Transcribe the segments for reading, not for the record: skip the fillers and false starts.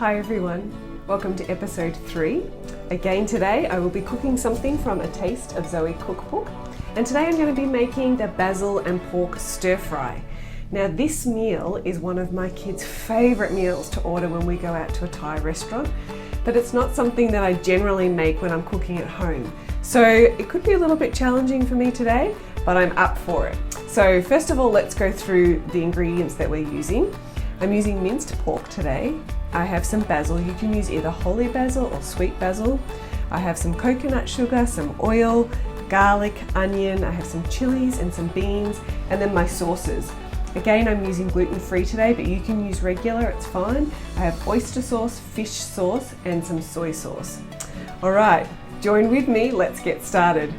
Hi everyone, welcome to episode 3. Again today I will be cooking something from a Taste of ZOE cookbook, and today I'm going to be making the basil and pork stir fry. Now this meal is one of my kids' favourite meals to order when we go out to a Thai restaurant, but it's not something that I generally make when I'm cooking at home. So it could be a little bit challenging for me today, but I'm up for it. So first of all, let's go through the ingredients that we're using. I'm using minced pork today. I have some basil. You can use either holy basil or sweet basil. I have some coconut sugar, some oil, garlic, onion. I have some chilies and some beans, and then my sauces. Again, I'm using gluten-free today, but you can use regular, it's fine. I have oyster sauce, fish sauce, and some soy sauce. All right, join with me, let's get started.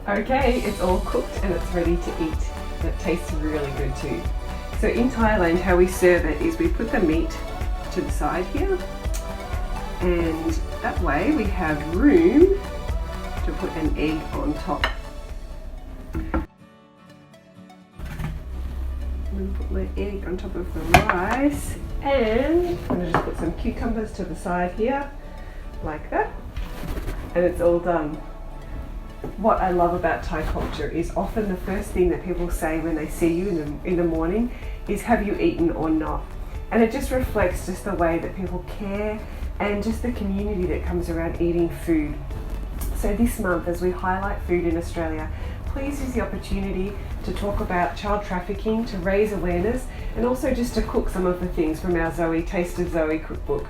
Okay, it's all cooked and it's ready to eat. And it tastes really good too. So in Thailand, how we serve it is we put the meat to the side here, and that way we have room to put an egg on top. I'm going to put my egg on top of the rice, and I'm going to just put some cucumbers to the side here, like that, and it's all done. What I love about Thai culture is often the first thing that people say when they see you in the morning is, have you eaten or not? And it just reflects just the way that people care and just the community that comes around eating food. So this month, as we highlight food in Australia, please use the opportunity to talk about child trafficking, to raise awareness, and also just to cook some of the things from our Taste of ZOE cookbook.